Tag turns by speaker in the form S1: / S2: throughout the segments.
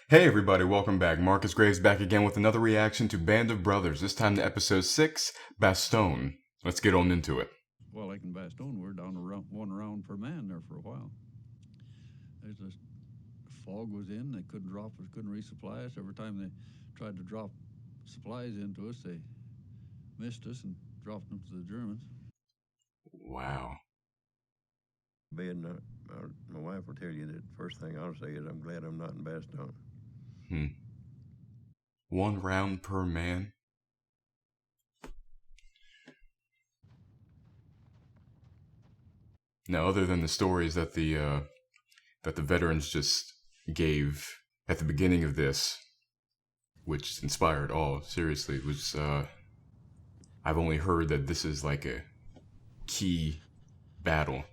S1: Hey everybody, welcome back. Marcus Graves back again with another reaction to Band of Brothers, this time to episode 6, Bastogne. Let's get on into it.
S2: Well, like in Bastogne, we're down to one round per man there for a while. There's a fog was in, they couldn't resupply us. Every time they tried to drop supplies into us, they missed us and dropped them to the Germans.
S1: Wow.
S3: My wife will tell you that first thing I'll say is I'm glad I'm not in Bastogne.
S1: 1 round per man? Now, other than the stories that the veterans just gave at the beginning of this, which inspired all, seriously, was I've only heard that this is like a key battle.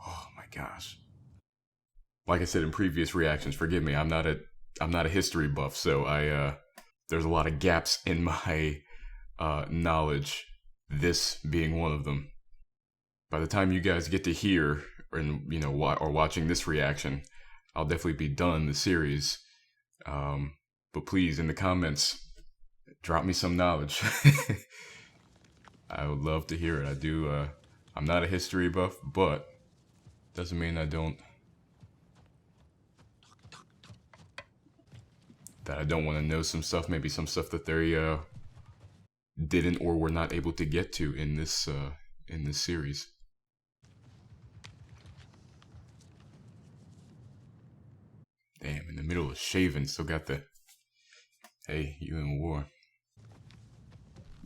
S1: Oh my gosh. Like I said in previous reactions, forgive me, I'm not a history buff, so there's a lot of gaps in my knowledge, this being one of them. By the time you guys get to hear or watching this reaction, I'll definitely be done the series. But please, in the comments, drop me some knowledge. I would love to hear it. I'm not a history buff, but doesn't mean I don't want to know some stuff, maybe some stuff that they didn't or were not able to get to in this series. Damn, in the middle of shaving, still got the, hey, you in war.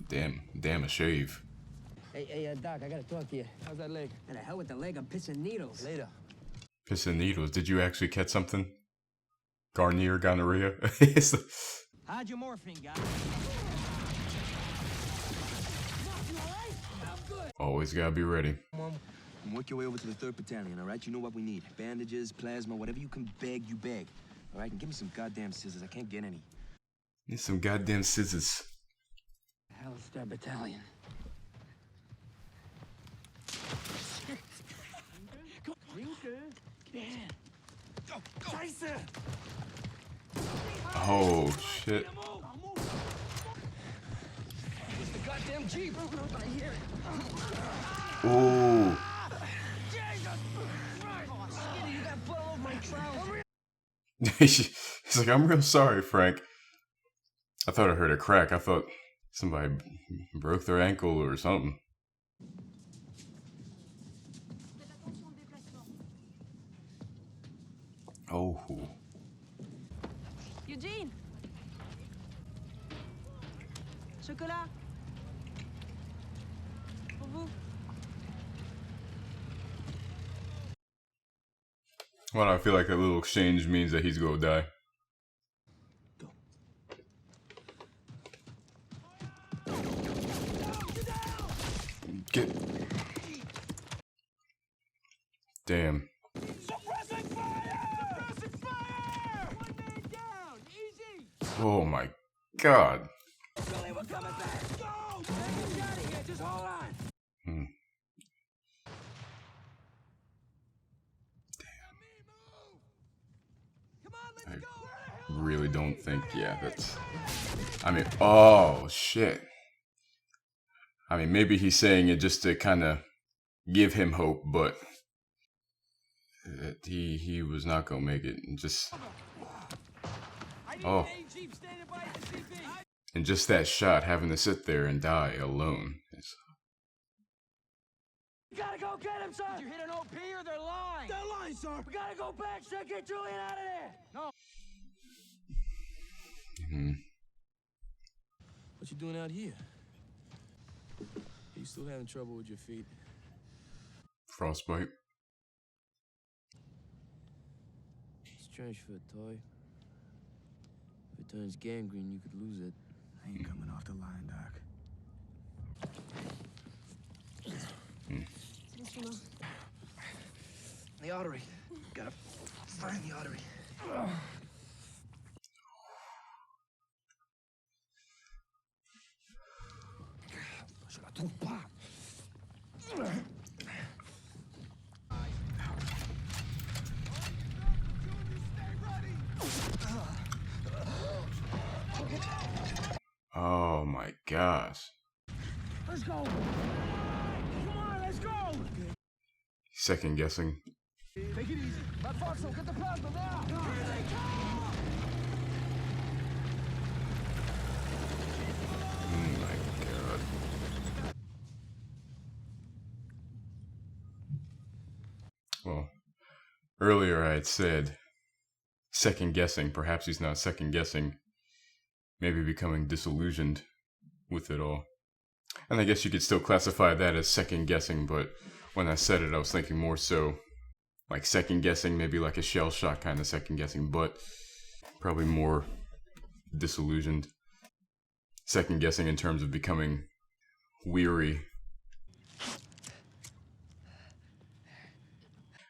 S1: Damn a shave.
S4: Hey, Doc, I gotta talk to you. How's that leg? And the hell with the leg, I'm pissing needles. Later.
S1: Pissing needles? Did you actually catch something? Gonorrhea?
S4: How'd your morphine, guy?
S1: Always gotta be ready.
S5: And work your way over to the 3rd Battalion, all right? You know what we need. Bandages, plasma, whatever you can beg, you beg. All right? And give me some goddamn scissors. I can't get any.
S1: Need some goddamn scissors.
S4: Hell's that battalion?
S1: Oh, shit.
S4: It's the goddamn Jeep.
S1: Ooh. He's like, I'm real sorry, Frank. I thought I heard a crack. I thought somebody broke their ankle or something. Oh.
S6: Eugene! Chocolat! Pour vous.
S1: Well, I feel like that little exchange means that he's gonna die. Get. Damn. Oh my God. I really don't think, yeah, that's, I mean, oh shit. I mean, maybe he's saying it just to kind of give him hope, but he was not gonna make it. And just, oh, and just that shot, having to sit there and die alone.
S4: You gotta go get him, sir! Did you hit an OP or they're lying? They're lying, sir! We gotta go back, sir! Get Julian out of there! No!
S5: What you doing out here? You still having trouble with your feet?
S1: Frostbite.
S5: Strange for a toy. If it turns gangrene, you could lose it.
S3: I ain't coming off the line, Doc.
S5: The artery. Gotta find the artery. Je la trouve pas.
S1: Oh my gosh.
S4: Let's go. Come on, let's go.
S1: Second guessing.
S4: Take it easy. Alfonso, get the plasma now. Here they come.
S1: Oh my god. Well, earlier I had said second guessing. Perhaps he's not second guessing. Maybe becoming disillusioned with it all. And I guess you could still classify that as second guessing, but when I said it, I was thinking more so like second guessing, maybe like a shell shock kind of second guessing, but probably more disillusioned. Second guessing in terms of becoming weary.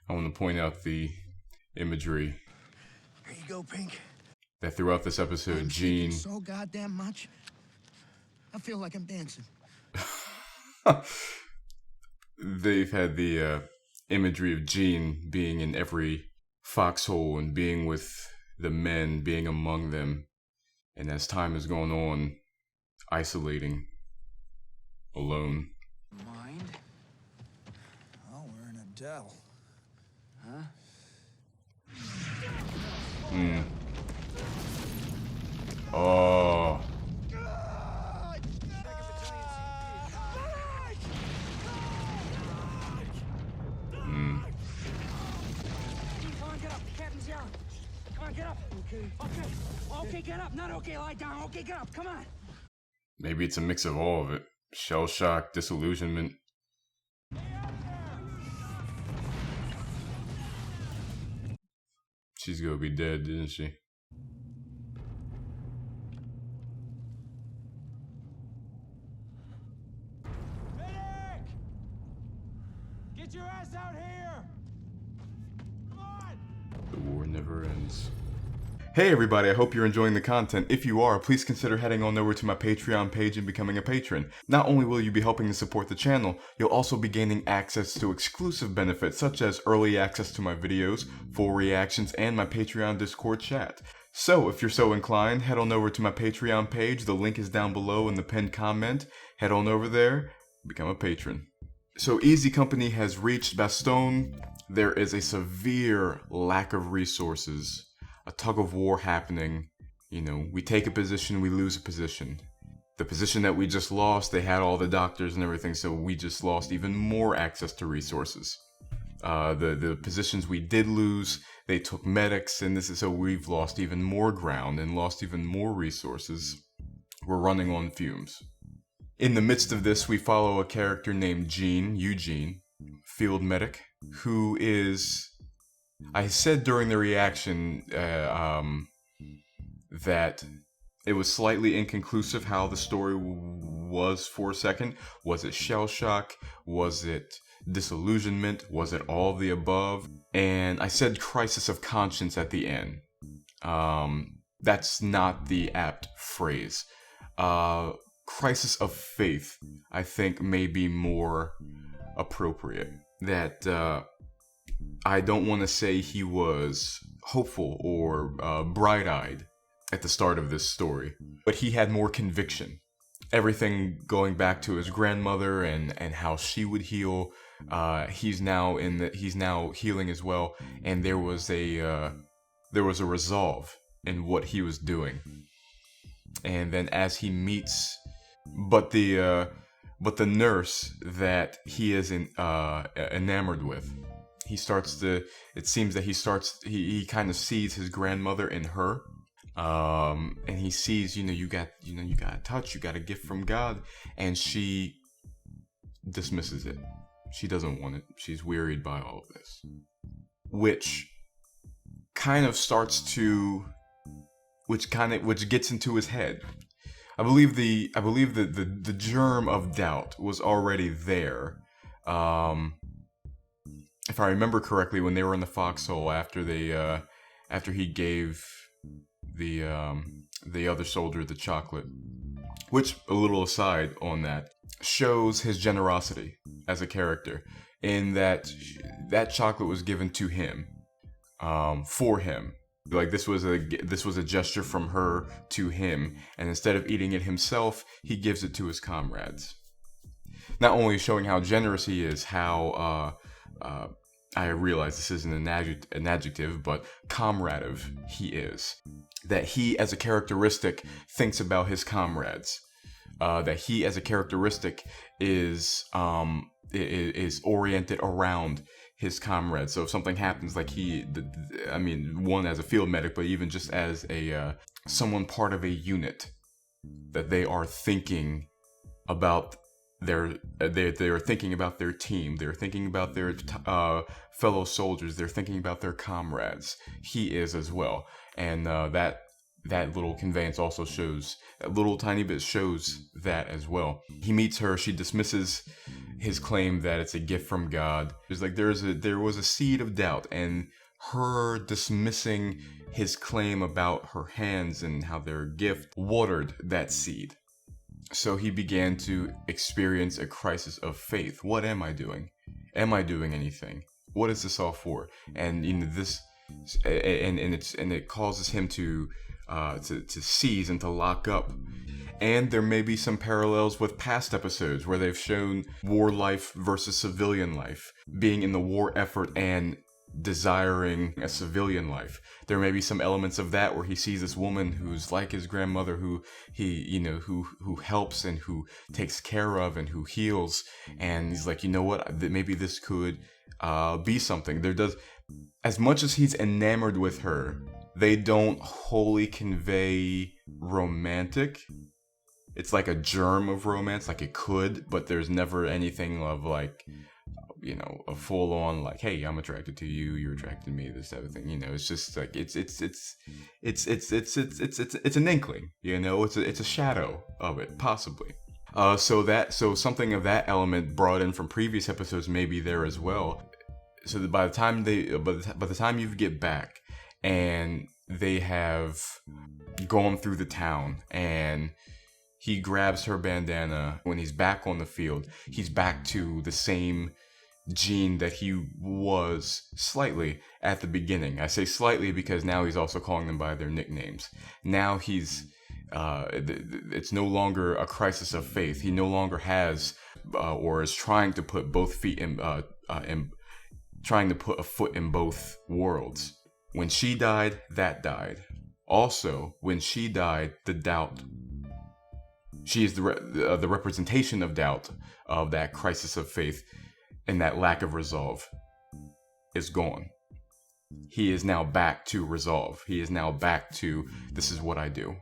S1: I want to point out the imagery
S7: Here you go, Pink.
S1: that throughout this episode,
S7: I'm
S1: Gene...
S7: shaking so goddamn much. I feel like I'm dancing.
S1: They've had the imagery of Gene being in every foxhole and being with the men, being among them. And as time has gone on, isolating, alone.
S5: Mind?
S7: Oh, we're in a dell.
S5: Huh?
S1: Oh.
S4: Come on, get up. Captain's yelling. Come on, get up. Okay, get up. Not okay, lie down. Okay, get up. Come on.
S1: Maybe it's a mix of all of it. Shell shock, disillusionment. She's gonna be dead, isn't she?
S4: Medic! Get your ass out here! Come on!
S1: The war never ends. Hey everybody, I hope you're enjoying the content. If you are, please consider heading on over to my Patreon page and becoming a patron. Not only will you be helping to support the channel, you'll also be gaining access to exclusive benefits such as early access to my videos, full reactions, and my Patreon Discord chat. So, if you're so inclined, head on over to my Patreon page. The link is down below in the pinned comment. Head on over there, become a patron. So, Easy Company has reached Bastogne. There is a severe lack of resources. A tug of war happening. You know, we take a position, we lose a position. The position that we just lost, they had all the doctors and everything, so we just lost even more access to resources. The positions we did lose, they took medics, and this is so we've lost even more ground and lost even more resources. We're running on fumes. In the midst of this, we follow a character named Eugene, field medic, who is... I said during the reaction that it was slightly inconclusive how the story was for a second. Was it shell shock? Was it disillusionment? Was it all of the above? And I said crisis of conscience at the end. That's not the apt phrase. Crisis of faith, I think, may be more appropriate. That I don't want to say he was hopeful or bright-eyed at the start of this story, but he had more conviction. Everything going back to his grandmother and how she would heal. He's now healing as well, and there was a resolve in what he was doing. And then as he meets, but the nurse that he is enamored with. He kind of sees his grandmother in her, and he sees, you got a touch, you got a gift from God, and she dismisses it. She doesn't want it. She's wearied by all of this, which gets into his head. I believe the germ of doubt was already there. If I remember correctly, when they were in the foxhole after he gave the other soldier the chocolate, which, a little aside on that, shows his generosity as a character in that chocolate was given to him, for him, Like this was a gesture from her to him, and instead of eating it himself, he gives it to his comrades. Not only showing how generous he is, how I realize this isn't an adjective, but comradive he is. That he, as a characteristic, thinks about his comrades. That he, as a characteristic, is oriented around his comrades. So if something happens, like one as a field medic, but even just as someone part of a unit, that they are thinking about they're thinking about their team, they're thinking about their fellow soldiers, they're thinking about their comrades. He is as well, and that little conveyance also shows, that little tiny bit shows that as well. He meets her, she dismisses his claim that it's a gift from God. It's like there was a seed of doubt, and her dismissing his claim about her hands and how they're a gift watered that seed. So he began to experience a crisis of faith. What am I doing? Am I doing anything? What is this all for? And it causes him to seize and to lock up. And there may be some parallels with past episodes where they've shown war life versus civilian life, being in the war effort and desiring a civilian life. There may be some elements of that where he sees this woman who's like his grandmother, who who helps and who takes care of and who heals, and he's like, you know what, maybe this could be something. As much as he's enamored with her, they don't wholly convey romantic. It's like a germ of romance, like it could, but there's never anything of like, a full on like, hey, I'm attracted to you, you're attracted to me, this type of thing. It's just like it's an inkling, it's a shadow of it, possibly. So something of that element brought in from previous episodes may be there as well. So that by the time you get back and they have gone through the town and he grabs her bandana, when he's back on the field, he's back to the same Gene that he was slightly at the beginning. I say slightly because now he's also calling them by their nicknames. Now it's no longer a crisis of faith. He no longer has or is trying to put both feet trying to put a foot in both worlds. When she died, that died. Also, when she died, the doubt. She is the representation of doubt, of that crisis of faith, and that lack of resolve is gone. He is now back to resolve. He is now back to, this is what I do.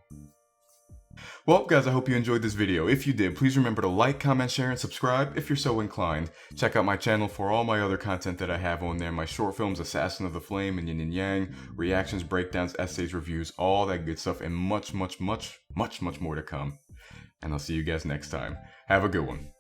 S1: Well, guys, I hope you enjoyed this video. If you did, please remember to like, comment, share, and subscribe if you're so inclined. Check out my channel for all my other content that I have on there. My short films, Assassin of the Flame and Yin and Yang, reactions, breakdowns, essays, reviews, all that good stuff, and much, much, much, much, much more to come. And I'll see you guys next time. Have a good one.